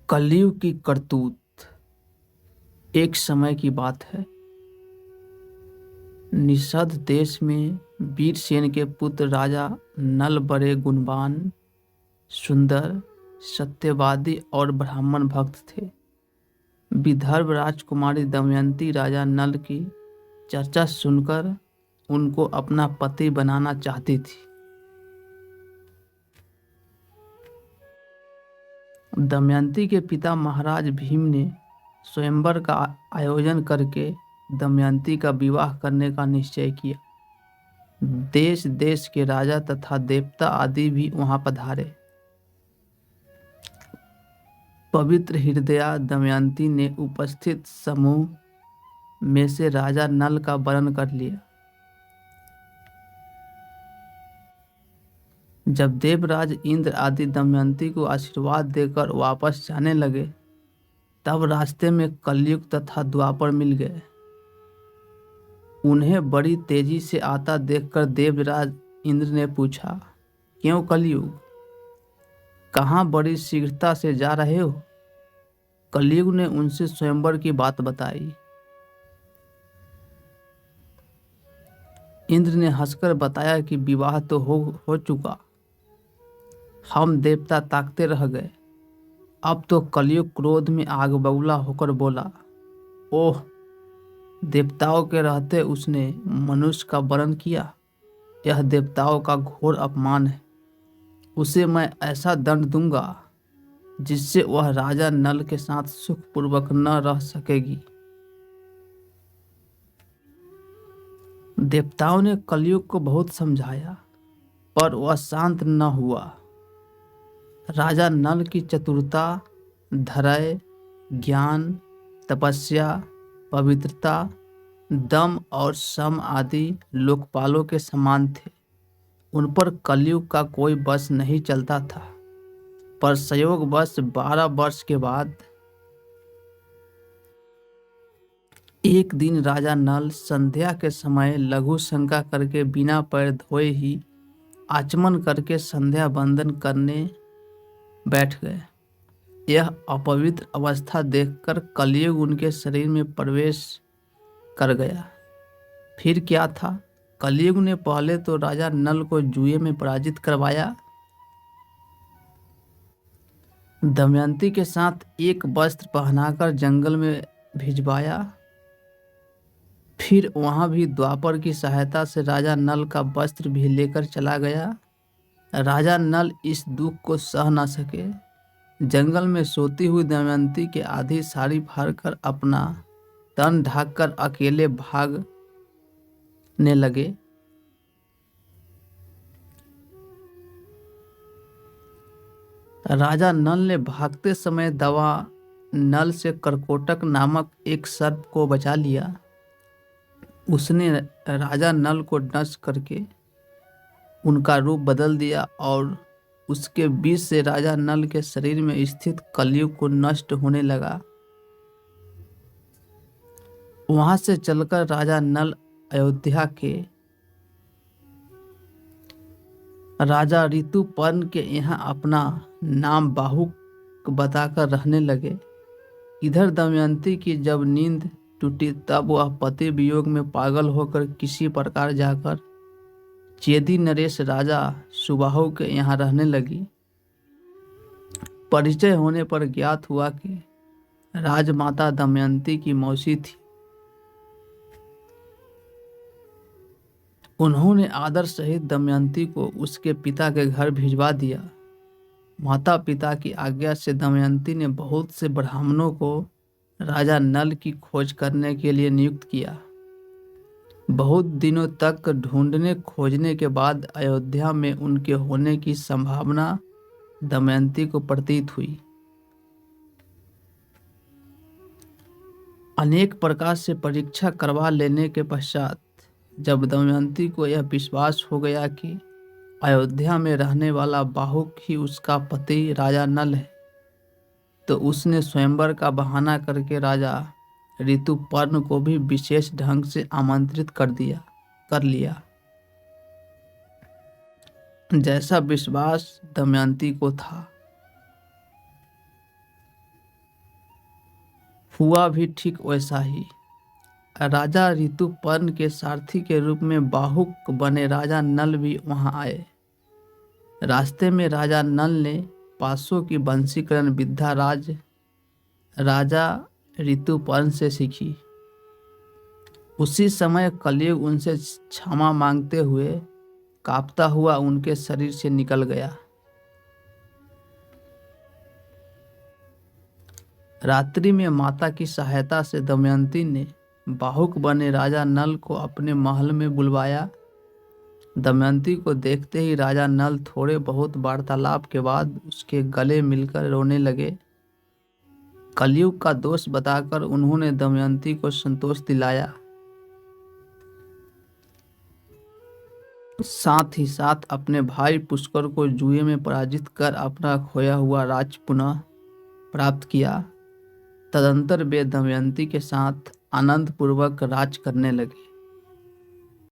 कलयुग की करतूत। एक समय की बात है। निषद देश में वीरसेन के पुत्र राजा नल बड़े गुणवान, सुंदर, सत्यवादी और ब्राह्मण भक्त थे। विदर्भ राजकुमारी दमयंती राजा नल की चर्चा सुनकर उनको अपना पति बनाना चाहती थी। दमयंती के पिता महाराज भीम ने स्वयंवर का आयोजन करके दमयंती का विवाह करने का निश्चय किया। देश देश के राजा तथा देवता आदि भी वहां पधारे। पवित्र हृदया दमयंती ने उपस्थित समूह में से राजा नल का वरण कर लिया। जब देवराज इंद्र आदि दमयंती को आशीर्वाद देकर वापस जाने लगे, तब रास्ते में कलयुग तथा द्वापर मिल गए। उन्हें बड़ी तेजी से आता देखकर देवराज इंद्र ने पूछा, क्यों कलयुग, कहाँ बड़ी शीघ्रता से जा रहे हो? कलयुग ने उनसे स्वयंवर की बात बताई। इंद्र ने हंसकर बताया कि विवाह तो हो चुका, हम देवता ताकते रह गए। अब तो कलयुग क्रोध में आग बबूला होकर बोला, ओह, देवताओं के रहते उसने मनुष्य का वरण किया, यह देवताओं का घोर अपमान है। उसे मैं ऐसा दंड दूंगा जिससे वह राजा नल के साथ सुखपूर्वक न रह सकेगी। देवताओं ने कलयुग को बहुत समझाया, पर वह शांत न हुआ। राजा नल की चतुरता, धैर्य, ज्ञान, तपस्या, पवित्रता, दम और सम आदि लोकपालों के समान थे। उन पर कलयुग का कोई बस नहीं चलता था। पर संयोगवश 12 वर्ष के बाद एक दिन राजा नल संध्या के समय लघु शंका करके बिना पैर धोए ही आचमन करके संध्या वंदन करने बैठ गए। यह अपवित्र अवस्था देखकर कलयुग उनके शरीर में प्रवेश कर गया। फिर क्या था, कलयुग ने पहले तो राजा नल को जुए में पराजित करवाया, दमयंती के साथ एक वस्त्र पहनाकर जंगल में भिजवाया। फिर वहां भी द्वापर की सहायता से राजा नल का वस्त्र भी लेकर चला गया। राजा नल इस दुख को सह न सके। जंगल में सोती हुई दमयंती की आधी साड़ी फाड़कर अपना तन ढककर अकेले भागने लगे। राजा नल ने भागते समय दवा नल से करकोटक नामक एक सर्प को बचा लिया। उसने राजा नल को नष्ट करके उनका रूप बदल दिया और उसके विष से राजा नल के शरीर में स्थित कलयुग को नष्ट होने लगा। वहां से चलकर राजा नल अयोध्या के राजा ऋतुपर्ण के यहाँ अपना नाम बाहुक बताकर रहने लगे। इधर दमयंती की जब नींद टूटी, तब वह पति वियोग में पागल होकर किसी प्रकार जाकर चेदी नरेश राजा सुबाहु के यहाँ रहने लगी। परिचय होने पर ज्ञात हुआ कि राजमाता दमयंती की मौसी थी। उन्होंने आदर सहित दमयंती को उसके पिता के घर भिजवा दिया। माता पिता की आज्ञा से दमयंती ने बहुत से ब्राह्मणों को राजा नल की खोज करने के लिए नियुक्त किया। बहुत दिनों तक ढूंढने खोजने के बाद अयोध्या में उनके होने की संभावना दमयंती को प्रतीत हुई। अनेक प्रकार से परीक्षा करवा लेने के पश्चात जब दमयंती को यह विश्वास हो गया कि अयोध्या में रहने वाला बाहुक ही उसका पति राजा नल है, तो उसने स्वयंवर का बहाना करके राजा ऋतुपर्ण को भी विशेष ढंग से आमंत्रित कर लिया। जैसा विश्वास दमयंती को था। हुआ भी ठीक वैसा ही। राजा ऋतुपर्ण के सारथी के रूप में बाहुक बने राजा नल भी वहां आए। रास्ते में राजा नल ने पासों की वंशीकरण विद्या राजा ऋतुपर्ण से सीखी। उसी समय कलयुग उनसे क्षमा मांगते हुए कांपता हुआ उनके शरीर से निकल गया। रात्रि में माता की सहायता से दमयंती ने बाहुक बने राजा नल को अपने महल में बुलवाया। दमयंती को देखते ही राजा नल थोड़े बहुत वार्तालाप के बाद उसके गले मिलकर रोने लगे। कलयुग का दोष बताकर उन्होंने दमयंती को संतोष दिलाया। साथ ही साथ अपने भाई पुष्कर को जुए में पराजित कर अपना खोया हुआ राज पुनः प्राप्त किया। तदंतर वे दमयंती के साथ आनंद पूर्वक राज करने लगे।